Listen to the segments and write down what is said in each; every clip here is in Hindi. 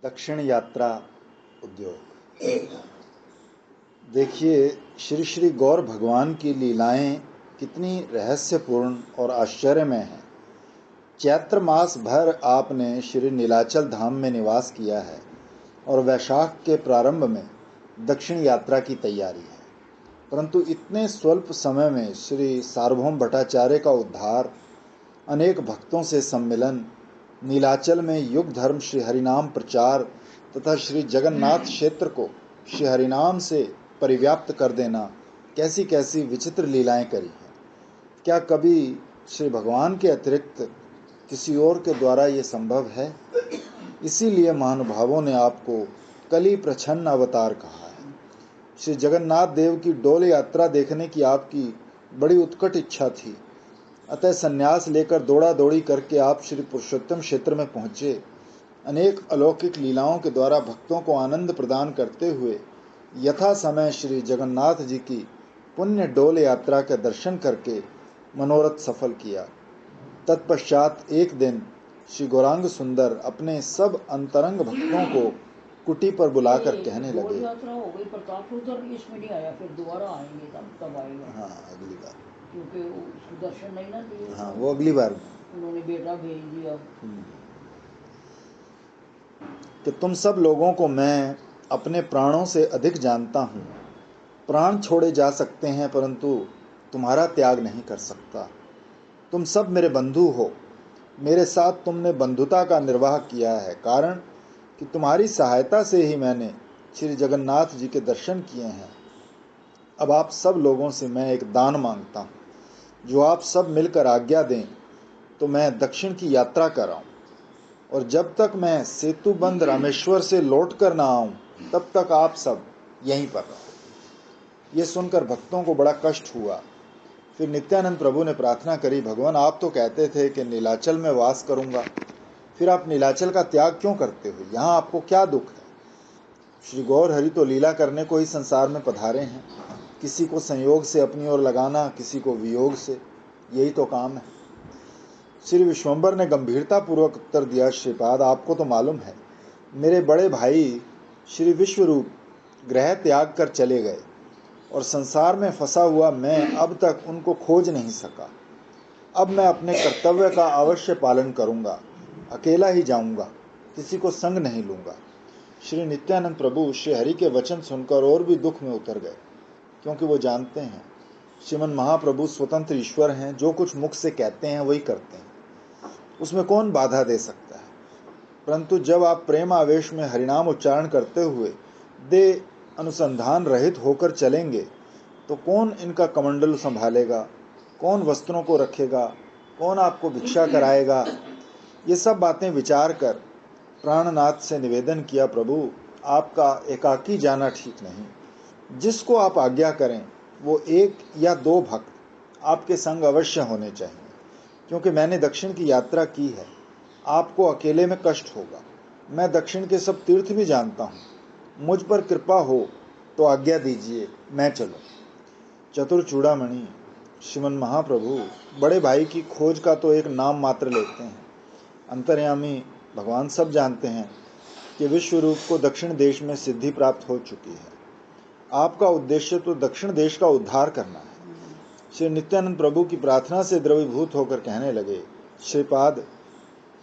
दक्षिण यात्रा उद्योग। देखिए, श्री श्री गौर भगवान की लीलाएं कितनी रहस्यपूर्ण और आश्चर्यमय हैं। चैत्र मास भर आपने श्री नीलाचल धाम में निवास किया है और वैशाख के प्रारंभ में दक्षिण यात्रा की तैयारी है। परंतु इतने स्वल्प समय में श्री सार्वभौम भट्टाचार्य का उद्धार, अनेक भक्तों से सम्मिलन, नीलाचल में युग धर्म श्री हरिनाम प्रचार तथा श्री जगन्नाथ क्षेत्र को श्री हरिनाम से परिव्याप्त कर देना, कैसी कैसी विचित्र लीलाएं करी हैं। क्या कभी श्री भगवान के अतिरिक्त किसी और के द्वारा ये संभव है? इसीलिए महानुभावों ने आपको कली प्रच्छन्न अवतार कहा है। श्री जगन्नाथ देव की डोल यात्रा देखने की आपकी बड़ी उत्कट इच्छा थी, अतः संन्यास लेकर दौड़ा दौड़ी करके आप श्री पुरुषोत्तम क्षेत्र में पहुँचे। अनेक अलौकिक लीलाओं के द्वारा भक्तों को आनंद प्रदान करते हुए यथा समय श्री जगन्नाथ जी की पुण्य डोल यात्रा के दर्शन करके मनोरथ सफल किया। तत्पश्चात एक दिन श्री गौरांग सुंदर अपने सब अंतरंग भक्तों को कुटी पर बुलाकर कहने लगे, यात्रा हो गई प्रताप उधर इसमें नहीं आया, फिर दोबारा आएंगे तब आएगा। हाँ, अगली बार, क्योंकि उसको दर्शन नहीं ना दिए। हाँ, वो अगली बार उन्होंने बेटा भेज दिया कि तुम सब लोगों को मैं अपने प्राणों से अधिक जानता हूँ। प्राण छोड़े जा सकते हैं परंतु तुम्हारा त्याग नहीं कर सकता। तुम सब मेरे बंधु हो, मेरे साथ तुमने बंधुता का निर्वाह किया है, कारण कि तुम्हारी सहायता से ही मैंने श्री जगन्नाथ जी के दर्शन किए हैं। अब आप सब लोगों से मैं एक दान मांगता हूँ, जो आप सब मिलकर आज्ञा दें तो मैं दक्षिण की यात्रा कराऊं, और जब तक मैं सेतुबंद रामेश्वर से लौट कर ना आऊं तब तक आप सब यहीं पर रहो। ये सुनकर भक्तों को बड़ा कष्ट हुआ। फिर नित्यानंद प्रभु ने प्रार्थना करी, भगवान आप तो कहते थे कि नीलाचल में वास करूंगा, फिर आप नीलाचल का त्याग क्यों करते हो? यहाँ आपको क्या दुख है? श्री गौर हरि तो लीला करने को ही संसार में पधारे हैं। किसी को संयोग से अपनी ओर लगाना, किसी को वियोग से, यही तो काम है। श्री विश्वम्बर ने गंभीरता पूर्वक उत्तर दिया, श्रीपाद आपको तो मालूम है, मेरे बड़े भाई श्री विश्वरूप ग्रह त्याग कर चले गए और संसार में फंसा हुआ मैं अब तक उनको खोज नहीं सका। अब मैं अपने कर्तव्य का अवश्य पालन करूंगा, अकेला ही जाऊंगा, किसी को संग नहीं लूंगा। श्री नित्यानंद प्रभु श्री हरि के वचन सुनकर और भी दुख में उतर गए, क्योंकि वो जानते हैं श्रीमन महाप्रभु स्वतंत्र ईश्वर हैं, जो कुछ मुख से कहते हैं वही करते हैं, उसमें कौन बाधा दे सकता है। परंतु जब आप प्रेम आवेश में हरिनाम उच्चारण करते हुए दे अनुसंधान रहित होकर चलेंगे तो कौन इनका कमंडल संभालेगा, कौन वस्त्रों को रखेगा, कौन आपको भिक्षा कराएगा? ये सब बातें विचार कर प्राणनाथ से निवेदन किया, प्रभु आपका एकाकी जाना ठीक नहीं, जिसको आप आज्ञा करें वो एक या दो भक्त आपके संग अवश्य होने चाहिए, क्योंकि मैंने दक्षिण की यात्रा की है, आपको अकेले में कष्ट होगा। मैं दक्षिण के सब तीर्थ भी जानता हूँ, मुझ पर कृपा हो तो आज्ञा दीजिए, मैं चलूँ। चतुर चूड़ामणि श्रीमन महाप्रभु बड़े भाई की खोज का तो एक नाम मात्र लेते हैं। अंतर्यामी भगवान सब जानते हैं कि विश्वरूप को दक्षिण देश में सिद्धि प्राप्त हो चुकी है। आपका उद्देश्य तो दक्षिण देश का उद्धार करना है। श्री नित्यानंद प्रभु की प्रार्थना से द्रवीभूत होकर कहने लगे, श्रीपाद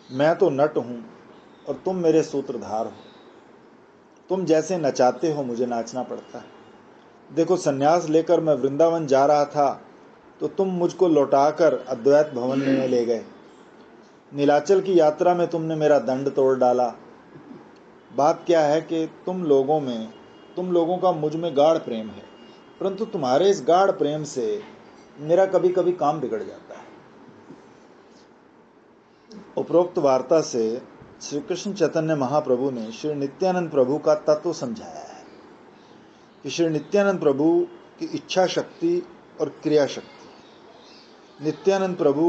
मैं तो नट हूँ और तुम मेरे सूत्रधार हो, तुम जैसे नचाते हो मुझे नाचना पड़ता है। देखो, संन्यास लेकर मैं वृंदावन जा रहा था तो तुम मुझको लौटाकर अद्वैत भवन में ले गए। नीलाचल की यात्रा में तुमने मेरा दंड तोड़ डाला। बात क्या है कि तुम लोगों का मुझ में गाढ़ प्रेम है, परंतु तुम्हारे इस गाढ़ प्रेम से मेरा कभी कभी काम बिगड़ जाता है। उपरोक्त वार्ता से श्री कृष्ण चैतन्य महाप्रभु ने श्री नित्यानंद प्रभु का तत्व समझाया है कि श्री नित्यानंद प्रभु की इच्छा शक्ति और क्रिया शक्ति। नित्यानंद प्रभु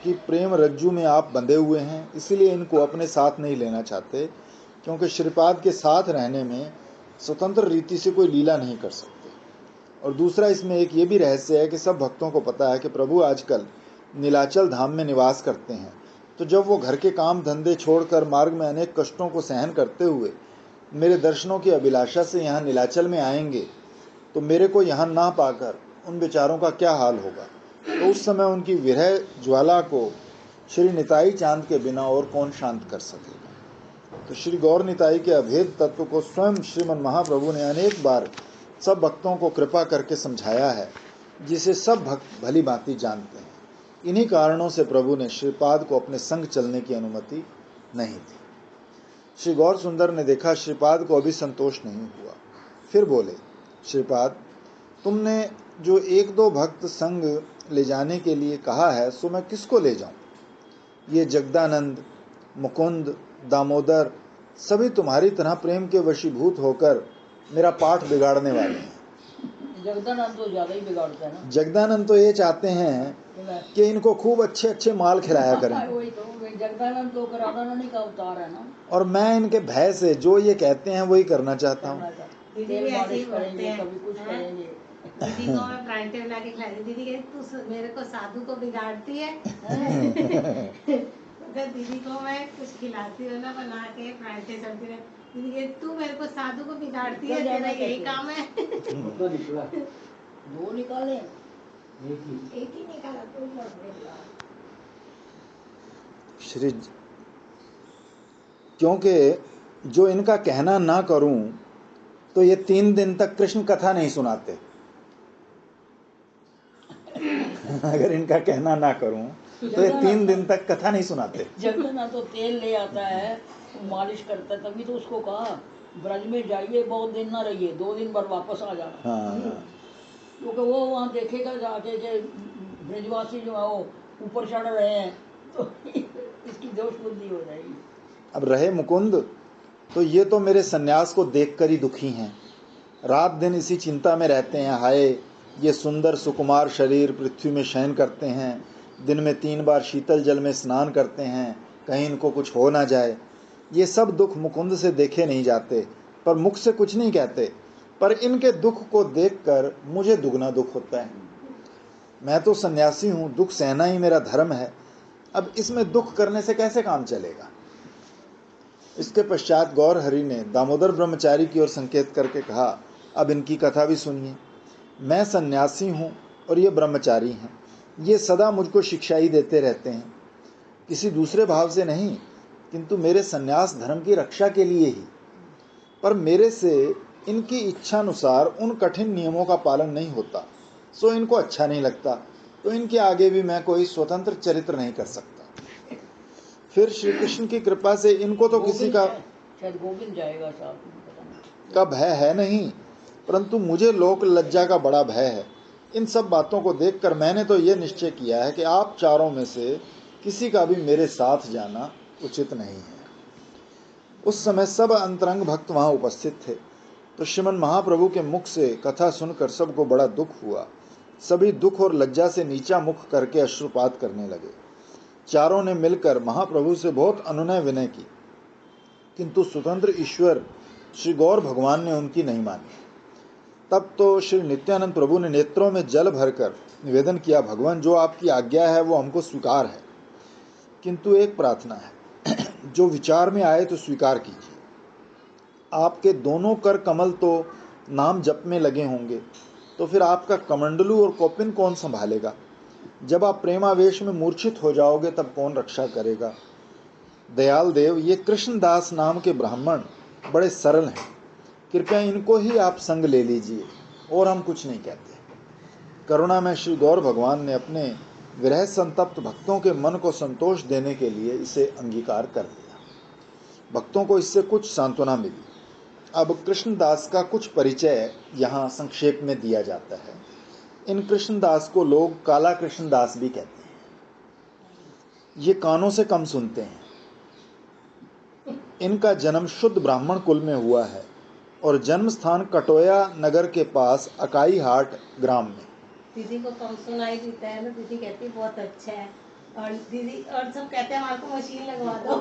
की प्रेम रज्जू में आप बंधे हुए हैं, इसीलिए इनको अपने साथ नहीं लेना चाहते, क्योंकि श्रीपाद के साथ रहने में स्वतंत्र रीति से कोई लीला नहीं कर सकते। और दूसरा, इसमें एक ये भी रहस्य है कि सब भक्तों को पता है कि प्रभु आजकल नीलाचल धाम में निवास करते हैं, तो जब वो घर के काम धंधे छोड़कर मार्ग में अनेक कष्टों को सहन करते हुए मेरे दर्शनों की अभिलाषा से यहाँ नीलाचल में आएंगे, तो मेरे को यहाँ ना पाकर उन बेचारों का क्या हाल होगा। तो उस समय उनकी विरह ज्वाला को श्री निताई चांद के बिना और कौन शांत कर सकेगा। तो श्री गौर निताई के अभेद तत्व को स्वयं श्रीमन महाप्रभु ने अनेक बार सब भक्तों को कृपा करके समझाया है, जिसे सब भक्त भली भांति जानते हैं। इन्हीं कारणों से प्रभु ने श्रीपाद को अपने संग चलने की अनुमति नहीं दी। श्री गौर सुंदर ने देखा श्रीपाद को अभी संतोष नहीं हुआ, फिर बोले, श्रीपाद, तुमने जो एक दो भक्त संग ले जाने के लिए कहा है, सो मैं किसको ले जाऊं। ये जगदानंद, मुकुंद, दामोदर सभी तुम्हारी तरह प्रेम के वशीभूत होकर मेरा पाठ बिगाड़ने वाले हैं। जगदानंद तो ज्यादा ही बिगाड़ता है ना। जगदानंद तो ये चाहते हैं कि इनको खूब अच्छे अच्छे माल खिलाया करें। वही तो, जगदानंद तो राधारानी का अवतार है ना। और मैं इनके भय से जो ये कहते हैं वही करना चाहता हूँ। तेल मालिश करेंगे, कभी कुछ करेंगे। दीदी को मैं परांठे बना के खिलाई, दीदी कहती तू मेरे को साधु को बिगाड़ती है। दीदी को मैं कुछ खिलाती हूँ ना बना के परांठे सब्जी में, दीदी कहती तू मेरे को साधु को बिगाड़ती है, तेरा यही काम है। दो निकला, दो निकाले, एक ही निकाला, कोई मत निकाला। श्री, क्योंकि जो इनका कहना ना करूं तो ये 3 दिन तक कृष्ण कथा नहीं सुनाते। अगर इनका कहना ना करूं तो ये 3 दिन तक कथा नहीं सुनाते। जगदानंद तो तेल ले आता है, मालिश करता है, तभी तो उसको कहा ब्रज में जाइए, बहुत दिन ना रहिए, 2 दिन बाद वापस आ जाना। हाँ। क्योंकि वो वहाँ देखेगा जाके कि ब्रजवासी जो है वो ऊपर चढ़ रहे हैं, तो इसकी दोष बुद्धि हो जाएगी। अब रहे मुकुंद, तो ये तो मेरे सन्यास को देखकर ही दुखी हैं। रात दिन इसी चिंता में रहते हैं, हाय ये सुंदर सुकुमार शरीर पृथ्वी में शयन करते हैं, दिन में 3 बार शीतल जल में स्नान करते हैं, कहीं इनको कुछ हो ना जाए। ये सब दुख मुकुंद से देखे नहीं जाते, पर मुख से कुछ नहीं कहते, पर इनके दुख को देखकर मुझे दुगना दुख होता है। मैं तो सन्यासी हूँ, दुख सहना ही मेरा धर्म है, अब इसमें दुख करने से कैसे काम चलेगा। इसके पश्चात गौर हरि ने दामोदर ब्रह्मचारी की ओर संकेत करके कहा, अब इनकी कथा भी सुनिए। मैं सन्यासी हूँ और ये ब्रह्मचारी हैं, ये सदा मुझको शिक्षा ही देते रहते हैं, किसी दूसरे भाव से नहीं, किंतु मेरे सन्यास धर्म की रक्षा के लिए ही। पर मेरे से इनकी इच्छानुसार उन कठिन नियमों का पालन नहीं होता, सो इनको अच्छा नहीं लगता, तो इनके आगे भी मैं कोई स्वतंत्र चरित्र नहीं कर सकता। फिर श्री कृष्ण की कृपा से इनको तो किसी का शायद गोविंद जाएगा साहब का भय है नहीं, परंतु मुझे लोक लज्जा का बड़ा भय है। इन सब बातों को देखकर मैंने तो ये निश्चय किया है कि आप चारों में से किसी का भी मेरे साथ जाना उचित नहीं है। उस समय सब अंतरंग भक्त वहां उपस्थित थे, तो श्रीमन महाप्रभु के मुख से कथा सुनकर सबको बड़ा दुख हुआ। सभी दुख और लज्जा से नीचा मुख करके अश्रुपात करने लगे। चारों ने मिलकर महाप्रभु से बहुत अनुनय विनय की, किंतु स्वतंत्र ईश्वर श्री गौर भगवान ने उनकी नहीं मानी। तब तो श्री नित्यानंद प्रभु ने नेत्रों में जल भरकर निवेदन किया, भगवान जो आपकी आज्ञा है वो हमको स्वीकार है, किंतु एक प्रार्थना है, जो विचार में आए तो स्वीकार कीजिए। आपके दोनों कर कमल तो नाम जप में लगे होंगे, तो फिर आपका कमंडलू और कोपिन कौन संभालेगा। जब आप प्रेमावेश में मूर्छित हो जाओगे तब कौन रक्षा करेगा। दयाल देव, ये कृष्णदास नाम के ब्राह्मण बड़े सरल हैं, कृपया इनको ही आप संग ले लीजिए, और हम कुछ नहीं कहते। करुणा में श्री गौर भगवान ने अपने विरह संतप्त भक्तों के मन को संतोष देने के लिए इसे अंगीकार कर लिया। भक्तों को इससे कुछ सांत्वना मिली। अब कृष्णदास का कुछ परिचय यहाँ संक्षेप में दिया जाता है। इन कृष्णदास को लोग काला कृष्णदास भी कहते हैं। ये कानों से कम सुनते हैं। इनका जन्म शुद्ध ब्राह्मण कुल में हुआ है और जन्म स्थान कटोया नगर के पास अकाई हाट ग्राम में। दीदी को कम सुनाई देता है ना, दीदी कहती बहुत अच्छा है, और दीदी और सब कहते हैं हमारे को मशीन लगवा दो।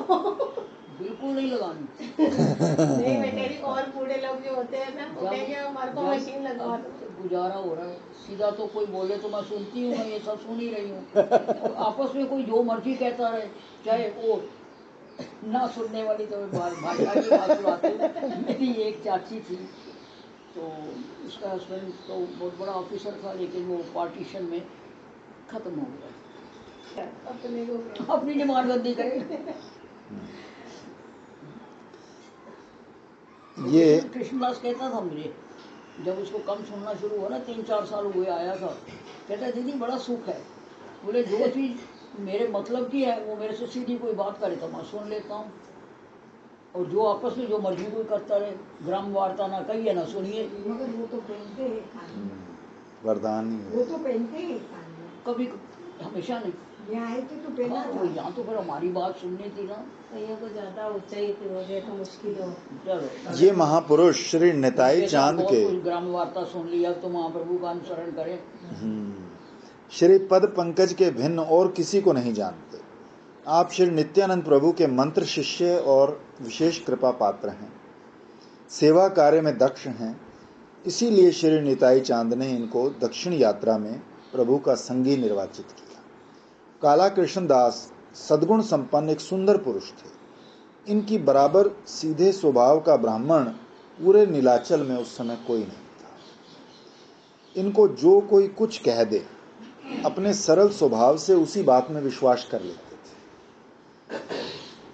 बिल्कुल नहीं लगानी। नहीं, मैं कह रही और बूढ़े लोग जो होते हैं ना, वो कहेंगे हमारे को मशीन लगवा दो। गुजारा हो रहा है। सीधा तो कोई बोले तो मैं सुनती हूँ, मैं ये सब सुन ही रही हूँ। और आपस में कोई जो मर्जी कहता रहे, चाहे वो ना सुनने वाली, तो भाषा की बात सुनाती हूँ। मेरी एक चाची थी, तो उसका हस्बैंड तो बहुत बड़ा ऑफिसर था, लेकिन वो पार्टीशन में ख़त्म हो गया। अपने को अपनी डिमांडबंदी करे। ये कृष्णदास कहता था मुझे, जब उसको कम सुनना शुरू हुआ ना, 3-4 साल हुए आया था, कहता दीदी बड़ा सुख है। बोले जो चीज़ मेरे मतलब की है वो मेरे से सीधी कोई बात करे तो मैं सुन लेता हूँ, और जो आपस में जो मर्जी कोई करता रहे, ग्राम वार्ता ना कहिए ना सुनिए। मगर वो तो पहनते हैं खाने, वरदान ही वो है। तो पहनते हैं खाने, कभी हमेशा नहीं। यहाँ आए थे तो पहना हाँ, था। तो यहाँ तो फिर हमारी बात सुननी थी ना। कहीं को ज्यादा ऊंचाई हो जाए तो मुश्किल हो। चलो, ये महापुरुष श्री निताई इसके साथ चांद बहुत के कुछ ग्राम वार्ता सुन लिया, तो महाप्रभु का अनुसरण करें। श्री पद पंकज के भिन्न और किसी को नहीं जानते। आप श्री नित्यानंद प्रभु के मंत्र शिष्य और विशेष कृपा पात्र हैं, सेवा कार्य में दक्ष हैं। इसीलिए श्री निताई चांद ने इनको दक्षिण यात्रा में प्रभु का संगी निर्वाचित किया। काला कृष्ण दास सद्गुण संपन्न एक सुंदर पुरुष थे। इनकी बराबर सीधे स्वभाव का ब्राह्मण पूरे नीलाचल में उस समय कोई नहीं था। इनको जो कोई कुछ कह दे, अपने सरल स्वभाव से उसी बात में विश्वास कर लेते थे।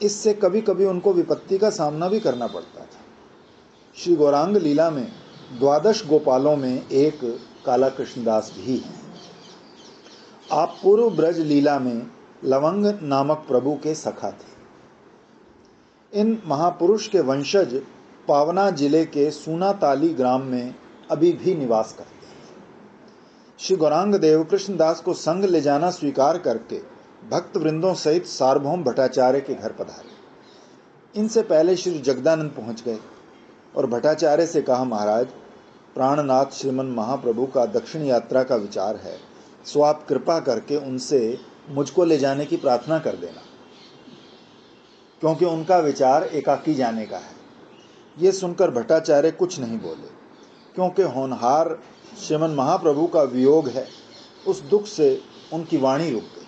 इससे कभी कभी उनको विपत्ति का सामना भी करना पड़ता था। श्री गौरांग लीला में 12 गोपालों में एक काला कृष्णदास भी हैं। आप पूर्व ब्रज लीला में लवंग नामक प्रभु के सखा थे। इन महापुरुष के वंशज पावना जिले के सूनाताली ग्राम में अभी भी निवास करते हैं। श्री गौरांग देव कृष्णदास को संग ले जाना स्वीकार करके भक्त वृंदों सहित सार्वभौम भट्टाचार्य के घर पधारे। इनसे पहले श्री जगदानंद पहुंच गए और भट्टाचार्य से कहा, महाराज, प्राणनाथ श्रीमन महाप्रभु का दक्षिण यात्रा का विचार है, सो आप कृपा करके उनसे मुझको ले जाने की प्रार्थना कर देना, क्योंकि उनका विचार एकाकी जाने का है। ये सुनकर भट्टाचार्य कुछ नहीं बोले, क्योंकि होनहार श्रीमन महाप्रभु का वियोग है। उस दुख से उनकी वाणी रुक गई।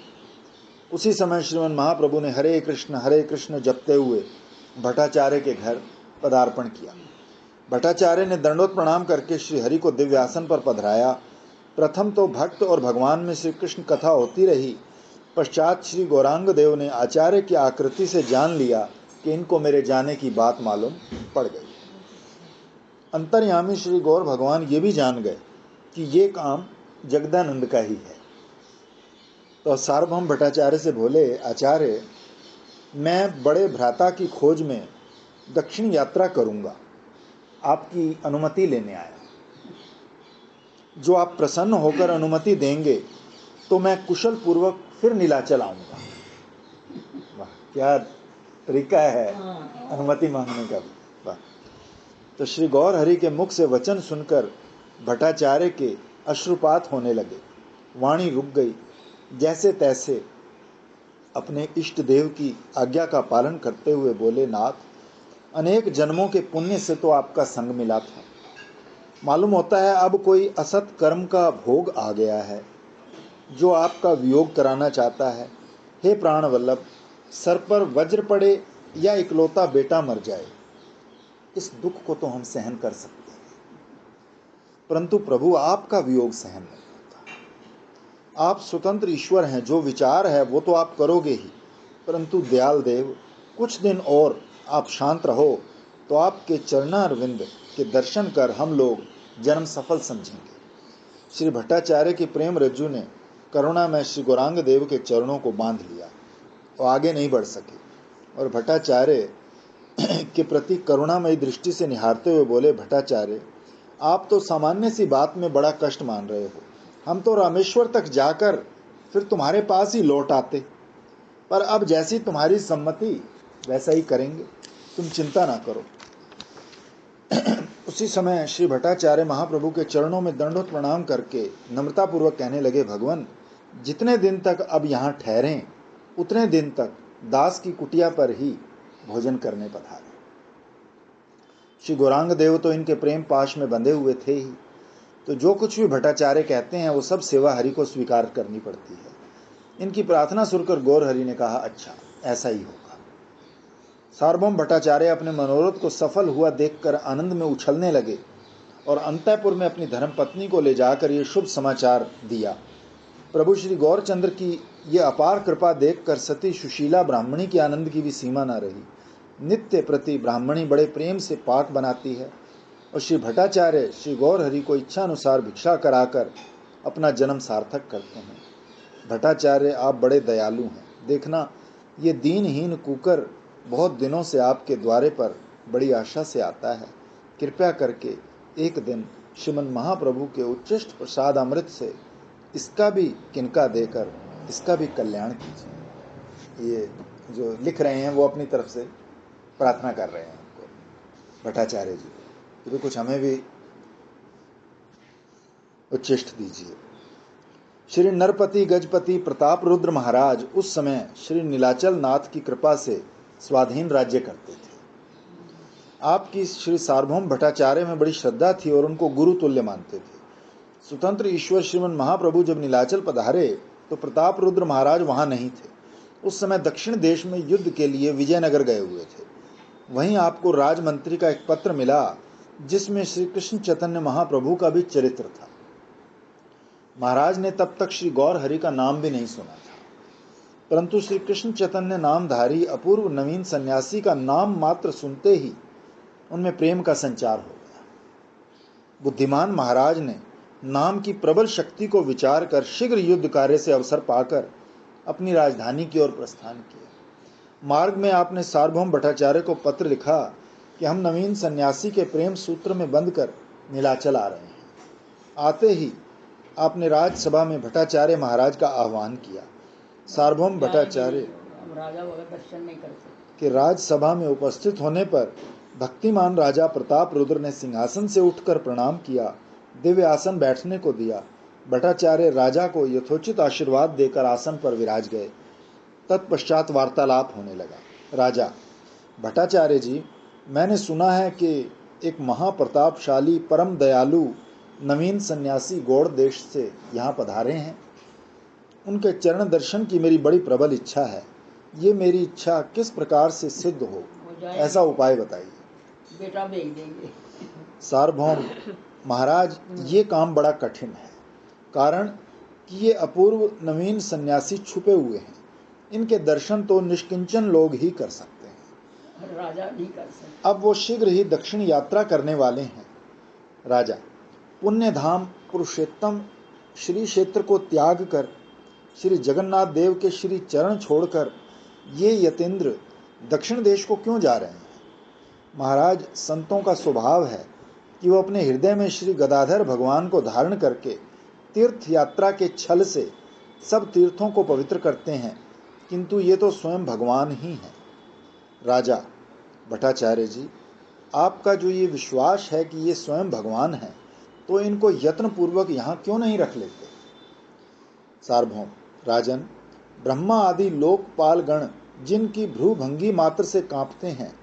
उसी समय श्रीमन महाप्रभु ने हरे कृष्ण जपते हुए भट्टाचार्य के घर पदार्पण किया। भट्टाचार्य ने दंडोत प्रणाम करके श्री हरि को दिव्य आसन पर पधराया। प्रथम तो भक्त और भगवान में श्री कृष्ण कथा होती रही। पश्चात श्री गौरांग देव ने आचार्य की आकृति से जान लिया कि इनको मेरे जाने की बात मालूम पड़ गई। अंतर्यामी श्री गौर भगवान ये भी जान गए कि ये काम जगदानंद का ही है। तो सार्वभौम भट्टाचार्य से बोले, आचार्य, मैं बड़े भ्राता की खोज में दक्षिण यात्रा करूंगा, आपकी अनुमति लेने आया। जो आप प्रसन्न होकर अनुमति देंगे तो मैं कुशल पूर्वक फिर नीलाचल आऊंगा। वाह, क्या तरीका है अनुमति मांगने का। वाह। तो श्री गौर हरि के मुख से वचन सुनकर भट्टाचार्य के अश्रुपात होने लगे। वाणी रुक गई। जैसे तैसे अपने इष्ट देव की आज्ञा का पालन करते हुए बोले, नाथ, अनेक जन्मों के पुण्य से तो आपका संग मिला था। मालूम होता है अब कोई असत कर्म का भोग आ गया है जो आपका वियोग कराना चाहता है। हे प्राण वल्लभ, सर पर वज्र पड़े या इकलौता बेटा मर जाए, इस दुख को तो हम सहन कर सकते हैं, परंतु प्रभु आपका वियोग सहन नहीं होता। आप स्वतंत्र ईश्वर हैं, जो विचार है वो तो आप करोगे ही, परंतु दयाल देव, कुछ दिन और आप शांत रहो तो आपके चरणारविंद के दर्शन कर हम लोग जन्म सफल समझेंगे। श्री भट्टाचार्य की प्रेम रज्जु ने करुणा में श्री गौरांग देव के चरणों को बांध लिया और आगे नहीं बढ़ सके, और भट्टाचार्य के प्रति करुणामयी दृष्टि से निहारते हुए बोले, भट्टाचार्य, आप तो सामान्य सी बात में बड़ा कष्ट मान रहे हो। हम तो रामेश्वर तक जाकर फिर तुम्हारे पास ही लौट आते, पर अब जैसी तुम्हारी सम्मति वैसा ही करेंगे, तुम चिंता ना करो। उसी समय श्री भट्टाचार्य महाप्रभु के चरणों में दंडोत प्रणाम करके नम्रतापूर्वक कहने लगे, भगवान, जितने दिन तक अब यहाँ ठहरें उतने दिन तक दास की कुटिया पर ही भोजन करने पधारे। श्री गौरांग देव तो इनके प्रेम पाश में बंधे हुए थे ही, तो जो कुछ भी भट्टाचार्य कहते हैं वो सब सेवा हरि को स्वीकार करनी पड़ती है। इनकी प्रार्थना सुनकर गौर हरि ने कहा, अच्छा ऐसा ही होगा। सार्वभौम भट्टाचार्य अपने मनोरथ को सफल हुआ देखकर आनंद में उछलने लगे और अंतःपुर में अपनी धर्मपत्नी को ले जाकर ये शुभ समाचार दिया। प्रभु श्री गौरचंद्र की ये अपार कृपा देखकर सती सुशीला ब्राह्मणी की आनंद की भी सीमा न रही। नित्य प्रति ब्राह्मणी बड़े प्रेम से पाक बनाती है और श्री भट्टाचार्य श्री गौर हरि को इच्छानुसार भिक्षा कराकर अपना जन्म सार्थक करते हैं। भट्टाचार्य, आप बड़े दयालु हैं। देखना, ये दीनहीन कुकर बहुत दिनों से आपके द्वारे पर बड़ी आशा से आता है। कृपया करके एक दिन श्रीमन महाप्रभु के उच्चिष्ट प्रसाद अमृत से इसका भी किनका देकर इसका भी कल्याण कीजिए। ये जो लिख रहे हैं वो अपनी तरफ से प्रार्थना कर रहे हैं उनको, भट्टाचार्य जी, तो कुछ हमें भी उच्चिष्ट दीजिए। श्री नरपति गजपति प्रताप रुद्र महाराज उस समय श्री नीलाचल नाथ की कृपा से स्वाधीन राज्य करते थे। आपकी श्री सार्वभौम भट्टाचार्य में बड़ी श्रद्धा थी और उनको गुरु तुल्य मानते थे। स्वतंत्र ईश्वर श्रीमन महाप्रभु जब नीलाचल पधारे तो प्रताप रुद्र महाराज वहां नहीं थे। उस समय दक्षिण देश में युद्ध के लिए विजयनगर गए हुए थे। वहीं आपको राजमंत्री का एक पत्र मिला जिसमें श्री कृष्ण चैतन्य महाप्रभु का भी चरित्र था। महाराज ने तब तक श्री गौर हरि का नाम भी नहीं सुना था, परंतु श्री कृष्ण चैतन्य नामधारी अपूर्व नवीन सन्यासी का नाम मात्र सुनते ही उनमें प्रेम का संचार हो गया। बुद्धिमान महाराज ने नाम की प्रबल शक्ति को विचार कर शीघ्र युद्ध कार्य से अवसर पाकर अपनी राजधानी की ओर प्रस्थान किया। मार्ग में आपने सार्वभौम भट्टाचार्य को पत्र लिखा कि हम नवीन सन्यासी के प्रेम सूत्र में बंधकर नीलाचल आ रहे हैं। आते ही आपने राजसभा में भट्टाचार्य महाराज का आह्वान किया। सार्वभौम भट्टाचार्य राजा वगैरह दर्शन नहीं करते के राजसभा में उपस्थित होने पर भक्तिमान राजा प्रताप रुद्र ने सिंहासन से उठकर प्रणाम किया, दिव्य आसन बैठने को दिया। भट्टाचार्य राजा को यथोचित आशीर्वाद देकर आसन पर विराज गए। तत्पश्चात वार्तालाप होने लगा। राजा, भट्टाचार्य जी, मैंने सुना है कि एक महाप्रतापशाली परम दयालु नवीन सन्यासी गौड़ देश से यहाँ पधारे हैं। उनके चरण दर्शन की मेरी बड़ी प्रबल इच्छा है। ये मेरी इच्छा किस प्रकार से सिद्ध हो, ऐसा उपाय बताइए। बेटा भेज देंगे। सार्वभौम महाराज, ये काम बड़ा कठिन है, कारण कि ये अपूर्व नवीन सन्यासी छुपे हुए हैं। इनके दर्शन तो निष्किंचन लोग ही कर सकते हैं, राजा नहीं कर सकते। अब वो शीघ्र ही दक्षिण यात्रा करने वाले हैं। राजा, पुण्य धाम पुरुषोत्तम श्री क्षेत्र को त्याग कर श्री जगन्नाथ देव के श्री चरण छोड़कर ये यतेंद्र दक्षिण देश को क्यों जा रहे हैं? महाराज, संतों का स्वभाव है कि वो अपने हृदय में श्री गदाधर भगवान को धारण करके तीर्थ यात्रा के छल से सब तीर्थों को पवित्र करते हैं, किंतु ये तो स्वयं भगवान ही हैं। राजा, भट्टाचार्य जी, आपका जो ये विश्वास है कि ये स्वयं भगवान हैं, तो इनको यत्न पूर्वक यहाँ क्यों नहीं रख लेते? सार्वभौम, राजन, ब्रह्मा आदि लोकपाल गण जिनकी भ्रूभंगी मात्र से कांपते हैं,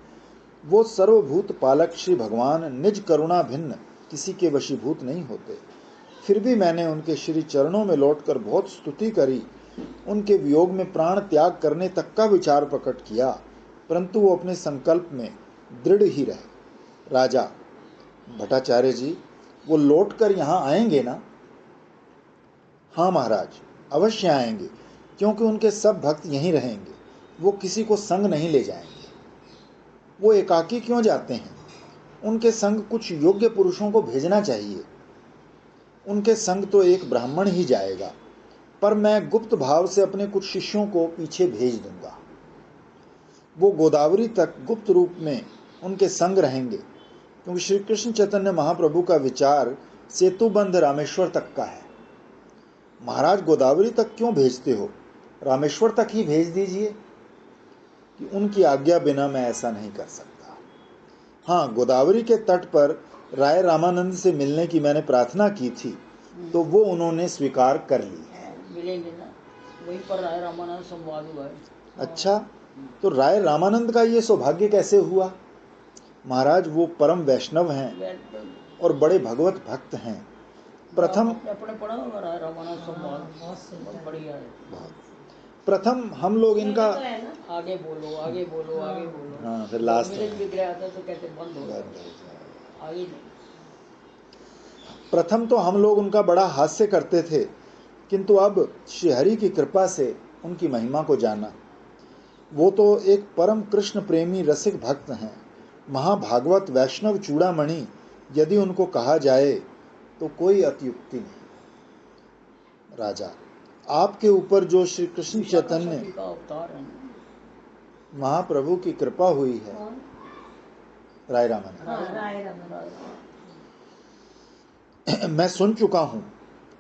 वो सर्वभूत पालक श्री भगवान निज करुणा भिन्न किसी के वशीभूत नहीं होते। फिर भी मैंने उनके श्री चरणों में लौटकर बहुत स्तुति करी, उनके वियोग में प्राण त्याग करने तक का विचार प्रकट किया, परंतु वो अपने संकल्प में दृढ़ ही रहे। राजा, भट्टाचार्य जी, वो लौटकर यहाँ आएंगे ना? हाँ महाराज, अवश्य आएंगे, क्योंकि उनके सब भक्त यहीं रहेंगे। वो किसी को संग नहीं ले जाएंगे। वो एकाकी क्यों जाते हैं? उनके संग कुछ योग्य पुरुषों को भेजना चाहिए। उनके संग तो एक ब्राह्मण ही जाएगा, पर मैं गुप्त भाव से अपने कुछ शिष्यों को पीछे भेज दूंगा। वो गोदावरी तक गुप्त रूप में उनके संग रहेंगे, क्योंकि श्री कृष्ण चैतन्य महाप्रभु का विचार सेतुबंध रामेश्वर तक का है। महाराज, गोदावरी तक क्यों भेजते हो? रामेश्वर तक ही भेज दीजिए। कि उनकी आज्ञा बिना मैं ऐसा नहीं कर सकता। हाँ, गोदावरी के तट पर राय रामानंद से मिलने की मैंने प्रार्थना की थी, तो वो उन्होंने स्वीकार कर ली है। मिलेंगे ना, वहीं पर राय रामानंद संवाद हुआ है। अच्छा, तो राय रामानंद का ये सौभाग्य कैसे हुआ? महाराज, वो परम वैष्णव हैं और बड़े भगवत भक्त हैं। प्रथम अपने पढ़ा होगा रामायण संवाद, बहुत सुंदर। बहुत बढ़िया है। प्रथम हम लोग इनका तो है ना। आगे बोलो आगे बोलो आगे बोलो। हाँ, फिर लास्ट मिनट में भी गया था तो कहते बंद हो बंद गया, हो जाए। आगे नहीं। प्रथम तो हम लोग उनका बड़ा हास्य करते थे, किंतु अब श्रीहरि की कृपा से उनकी महिमा को जाना। वो तो एक परम कृष्ण प्रेमी रसिक भक्त हैं, महाभागवत वैष्णव चूड़ामणि यदि उनको कहा जाए तो कोई अतियुक्ति नहीं। राजा, आपके ऊपर जो श्री कृष्ण चैतन्य सती का अवतार है। महाप्रभु की कृपा हुई है। कौन? राय रामन, हाँ, राय रमन। मैं सुन चुका हूँ,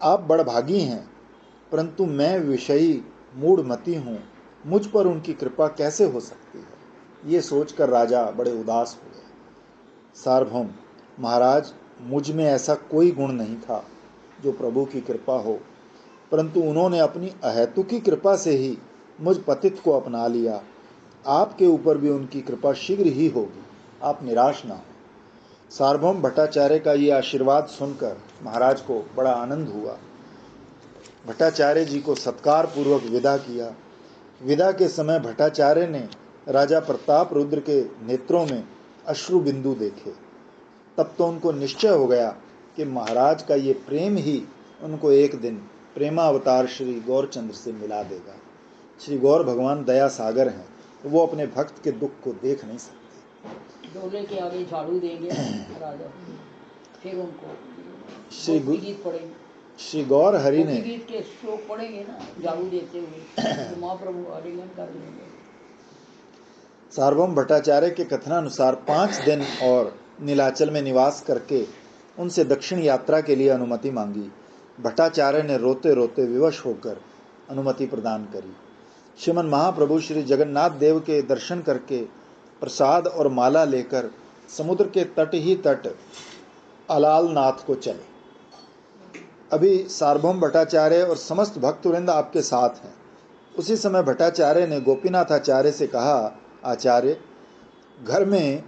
आप बड़भागी हैं, परंतु मैं विषयी मूढ़मती हूँ, मुझ पर उनकी कृपा कैसे हो सकती है। ये सोचकर राजा बड़े उदास हो गए। सार्वभौम महाराज, मुझ में ऐसा कोई गुण नहीं था जो प्रभु की कृपा हो, परंतु उन्होंने अपनी अहेतुकी कृपा से ही मुझ पतित को अपना लिया। आपके ऊपर भी उनकी कृपा शीघ्र ही होगी, आप निराश ना हो। सार्वभौम भट्टाचार्य का ये आशीर्वाद सुनकर महाराज को बड़ा आनंद हुआ। भट्टाचार्य जी को सत्कार पूर्वक विदा किया। विदा के समय भट्टाचार्य ने राजा प्रताप रुद्र के नेत्रों में अश्रु बिंदु देखे। तब तो उनको निश्चय हो गया कि महाराज का ये प्रेम ही उनको एक दिन प्रेमावतार श्री गौरचंद्र से मिला देगा। श्री गौर भगवान दया सागर हैं, वो अपने भक्त के दुख को देख नहीं सकते। डोले के आगे झाड़ू देंगे राजा, फिर उनको श्री भक्ति गीत पढ़ेंगे। श्री गौर हरि भक्ति ने गीत के श्लोक पढ़ेंगे ना झाड़ू देते हुए, तो महाप्रभु आलिंगन कर लेंगे। सार्वभौम भट्टाचार्य के कथनानुसार 5 दिन और नीलाचल में निवास करके उनसे दक्षिण यात्रा के लिए अनुमति मांगी। भट्टाचार्य ने रोते रोते विवश होकर अनुमति प्रदान करी। श्रीमन महाप्रभु श्री जगन्नाथ देव के दर्शन करके प्रसाद और माला लेकर समुद्र के तट ही तट अलालनाथ को चले। अभी सार्वभौम भट्टाचार्य और समस्त भक्तवृंद आपके साथ हैं। उसी समय भट्टाचार्य ने गोपीनाथाचार्य से कहा, आचार्य, घर में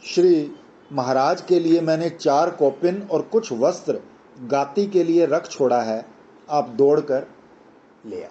श्री महाराज के लिए मैंने 4 कौपिन और कुछ वस्त्र गाती के लिए रख छोड़ा है, आप दौड़कर ले आओ।